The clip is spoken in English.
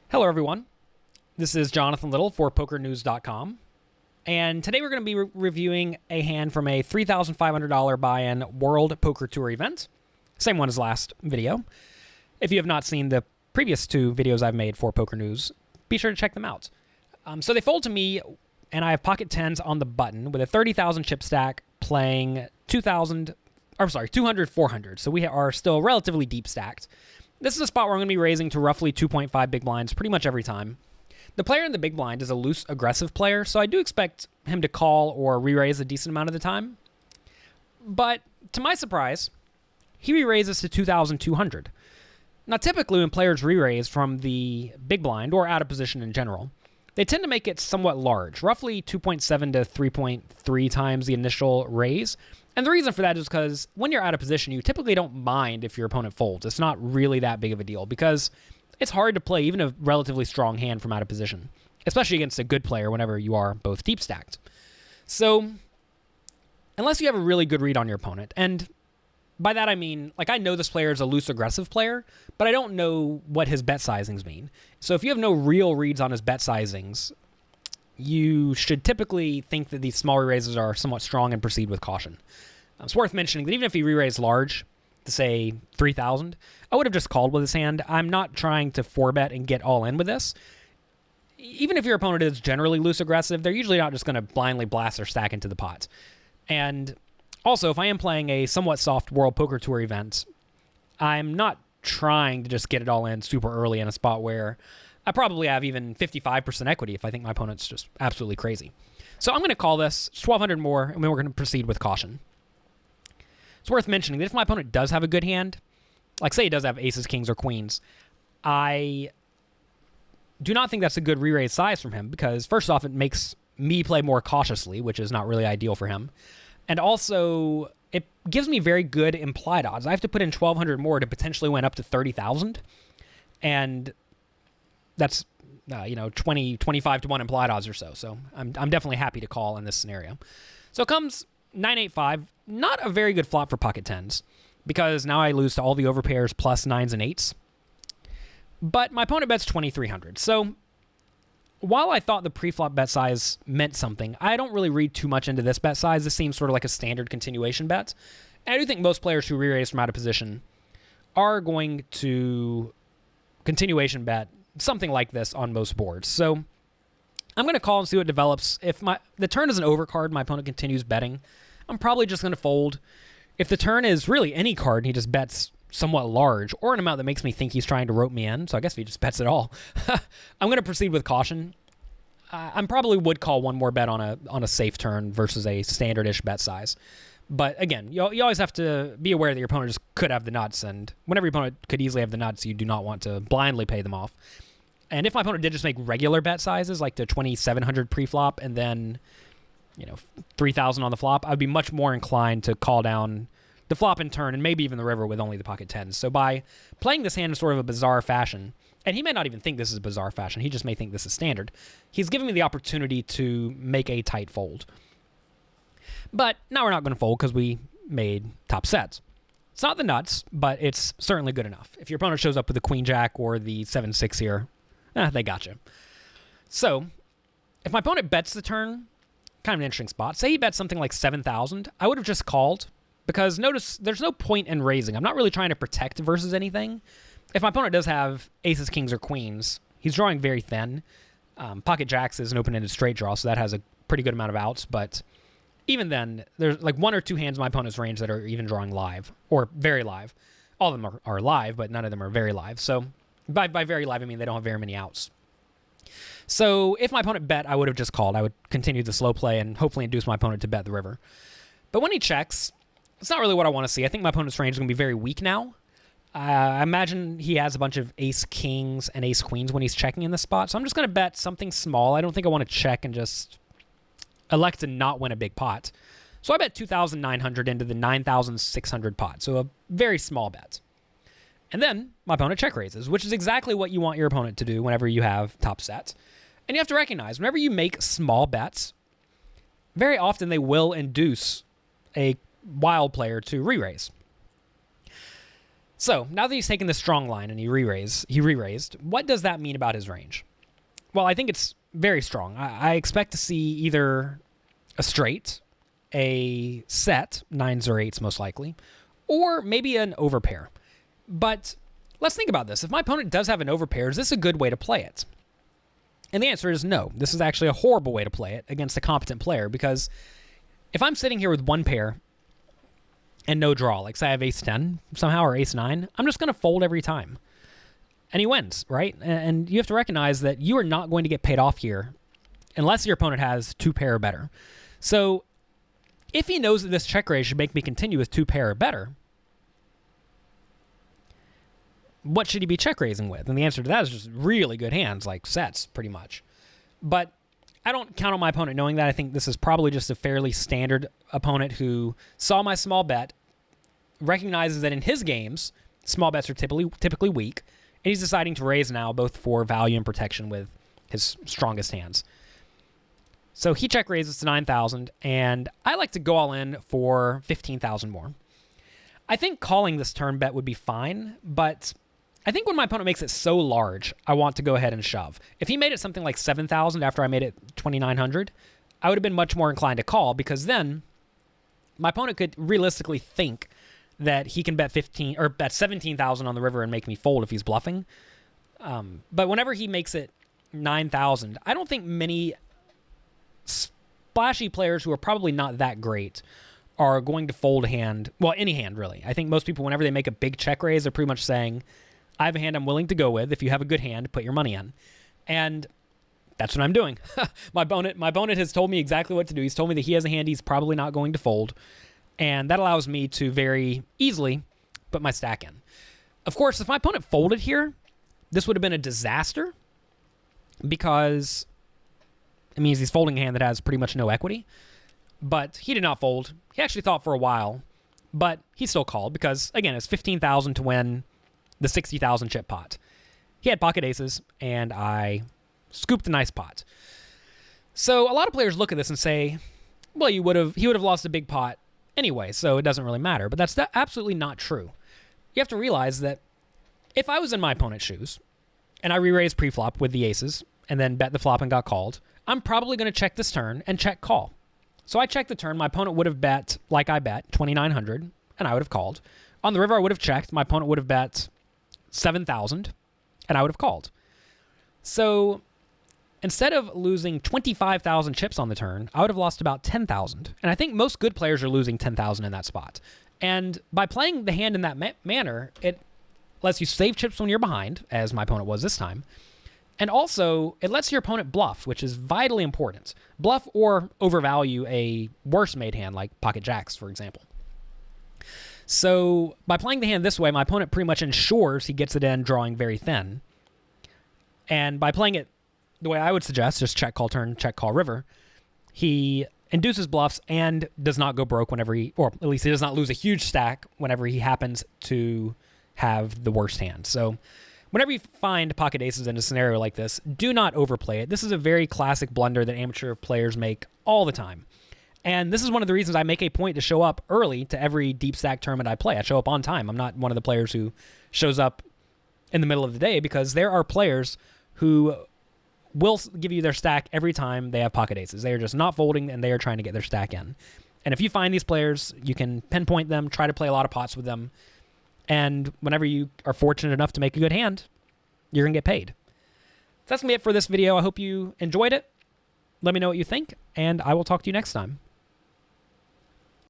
Hello, everyone. This is Jonathan Little for PokerNews.com. And today we're going to be reviewing a hand from a $3,500 buy-in World Poker Tour event. Same one as last video. If you have not seen the previous two videos I've made for Poker News, be sure to check them out. So they fold to me, and I have pocket tens on the button with a 30,000 chip stack playing 200, 400. So we are still relatively deep stacked. This is a spot where I'm going to be raising to roughly 2.5 big blinds pretty much every time. The player in the big blind is a loose, aggressive player, so I do expect him to call or re-raise a decent amount of the time. But to my surprise, he re-raises to 2,200. Now, typically when players re-raise from the big blind or out of position in general, they tend to make it somewhat large, roughly 2.7 to 3.3 times the initial raise. And the reason for that is because when you're out of position, you typically don't mind if your opponent folds. It's not really that big of a deal because it's hard to play even a relatively strong hand from out of position, especially against a good player whenever you are both deep stacked. So unless you have a really good read on your opponent, and by that I mean, like, I know this player is a loose aggressive player, but I don't know what his bet sizings mean. So if you have no real reads on his bet sizings, you should typically think that these small re-raises are somewhat strong and proceed with caution. It's worth mentioning that even if he re-raised large, to say 3,000, I would have just called with his hand. I'm not trying to 4-bet and get all in with this. Even if your opponent is generally loose aggressive, they're usually not just going to blindly blast their stack into the pot. And also, if I am playing a somewhat soft World Poker Tour event, I'm not trying to just get it all in super early in a spot where I probably have even 55% equity if I think my opponent's just absolutely crazy. So I'm going to call this 1,200 more, and then we're going to proceed with caution. It's worth mentioning that if my opponent does have a good hand, like say he does have aces, kings, or queens, I do not think that's a good re-raise size from him because, first off, it makes me play more cautiously, which is not really ideal for him. And also, it gives me very good implied odds. I have to put in 1,200 more to potentially win up to 30,000. And that's 25 to 1 implied odds or so. So I'm definitely happy to call in this scenario. So it comes 9-8-5, not a very good flop for pocket tens because now I lose to all the overpairs plus 9s and 8s. But my opponent bets 2,300. So while I thought the pre-flop bet size meant something, I don't really read too much into this bet size. This seems sort of like a standard continuation bet. And I do think most players who re-raise from out of position are going to continuation bet something like this on most boards. So I'm going to call and see what develops. If the turn is an overcard, my opponent continues betting, I'm probably just going to fold. If the turn is really any card and he just bets somewhat large or an amount that makes me think he's trying to rope me in, so I guess if he just bets it all, I'm going to proceed with caution. I probably would call one more bet on a safe turn versus a standard-ish bet size. But again, you always have to be aware that your opponent just could have the nuts, and whenever your opponent could easily have the nuts, you do not want to blindly pay them off. And if my opponent did just make regular bet sizes, like the 2,700 pre-flop and then 3,000 on the flop, I'd be much more inclined to call down the flop and turn and maybe even the river with only the pocket tens. So by playing this hand in sort of a bizarre fashion, and he may not even think this is a bizarre fashion, he just may think this is standard, he's giving me the opportunity to make a tight fold. But now we're not going to fold because we made top sets. It's not the nuts, but it's certainly good enough. If your opponent shows up with the queen jack or the 7-6 here, they got you. So if my opponent bets the turn, kind of an interesting spot. Say he bets something like 7,000, I would have just called because notice there's no point in raising. I'm not really trying to protect versus anything. If my opponent does have aces, kings, or queens, he's drawing very thin. Pocket jacks is an open-ended straight draw, so that has a pretty good amount of outs, but even then, there's like one or two hands in my opponent's range that are even drawing live or very live. All of them are live, but none of them are very live. So by very live, I mean they don't have very many outs. So if my opponent bet, I would have just called. I would continue the slow play and hopefully induce my opponent to bet the river. But when he checks, it's not really what I want to see. I think my opponent's range is going to be very weak now. I imagine he has a bunch of ace-kings and ace-queens when he's checking in this spot. So I'm just going to bet something small. I don't think I want to check and just elect to not win a big pot. So I bet 2,900 into the 9,600 pot. So a very small bet. And then my opponent check raises, which is exactly what you want your opponent to do whenever you have top sets. And you have to recognize, whenever you make small bets, very often they will induce a wild player to re-raise. So now that he's taken the strong line and he re-raised, what does that mean about his range? Well, I think it's very strong. I expect to see either a straight, a set, 9s or 8s most likely, or maybe an overpair. But let's think about this. If my opponent does have an overpair, is this a good way to play it? And the answer is no. This is actually a horrible way to play it against a competent player, because if I'm sitting here with one pair and no draw, like say I have ace-10 somehow or ace-9, I'm just going to fold every time. And he wins, right? And you have to recognize that you are not going to get paid off here unless your opponent has 2 pair or better. So if he knows that this check raise should make me continue with 2 pair or better, what should he be check raising with? And the answer to that is just really good hands, like sets, pretty much. But I don't count on my opponent knowing that. I think this is probably just a fairly standard opponent who saw my small bet, recognizes that in his games, small bets are typically weak, and he's deciding to raise now, both for value and protection with his strongest hands. So he check raises to 9,000, and I like to go all in for 15,000 more. I think calling this turn bet would be fine, but I think when my opponent makes it so large, I want to go ahead and shove. If he made it something like 7,000 after I made it 2,900, I would have been much more inclined to call, because then my opponent could realistically think that he can bet 17,000 on the river and make me fold if he's bluffing. But whenever he makes it 9,000, I don't think many splashy players who are probably not that great are going to fold a hand. Well, any hand, really. I think most people, whenever they make a big check raise, they're pretty much saying, I have a hand I'm willing to go with. If you have a good hand, put your money in. And that's what I'm doing. My opponent has told me exactly what to do. He's told me that he has a hand he's probably not going to fold. And that allows me to very easily put my stack in. Of course, if my opponent folded here, this would have been a disaster, because it means he's folding a hand that has pretty much no equity. But he did not fold. He actually thought for a while, but he still called because, again, it's 15,000 to win the 60,000 chip pot. He had pocket aces, and I scooped a nice pot. So a lot of players look at this and say, well, he would have lost a big pot anyway, so it doesn't really matter. But that's absolutely not true. You have to realize that if I was in my opponent's shoes and I re-raised pre-flop with the aces and then bet the flop and got called, I'm probably going to check this turn and check call. So I checked the turn. My opponent would have bet, like I bet, 2,900, and I would have called. On the river, I would have checked. My opponent would have bet 7,000, and I would have called. So instead of losing 25,000 chips on the turn, I would have lost about 10,000. And I think most good players are losing 10,000 in that spot. And by playing the hand in that manner, it lets you save chips when you're behind, as my opponent was this time. And also, it lets your opponent bluff, which is vitally important. Bluff or overvalue a worse made hand, like pocket jacks, for example. So by playing the hand this way, my opponent pretty much ensures he gets it in drawing very thin. And by playing it the way I would suggest, just check, call, turn, check, call, river, he induces bluffs and does not go broke whenever or at least he does not lose a huge stack whenever he happens to have the worst hand. So whenever you find pocket aces in a scenario like this, do not overplay it. This is a very classic blunder that amateur players make all the time. And this is one of the reasons I make a point to show up early to every deep stack tournament I play. I show up on time. I'm not one of the players who shows up in the middle of the day, because there are players who will give you their stack every time they have pocket aces. They are just not folding, and they are trying to get their stack in. And if you find these players, you can pinpoint them, try to play a lot of pots with them, and whenever you are fortunate enough to make a good hand, you're going to get paid. So that's going to be it for this video. I hope you enjoyed it. Let me know what you think, and I will talk to you next time.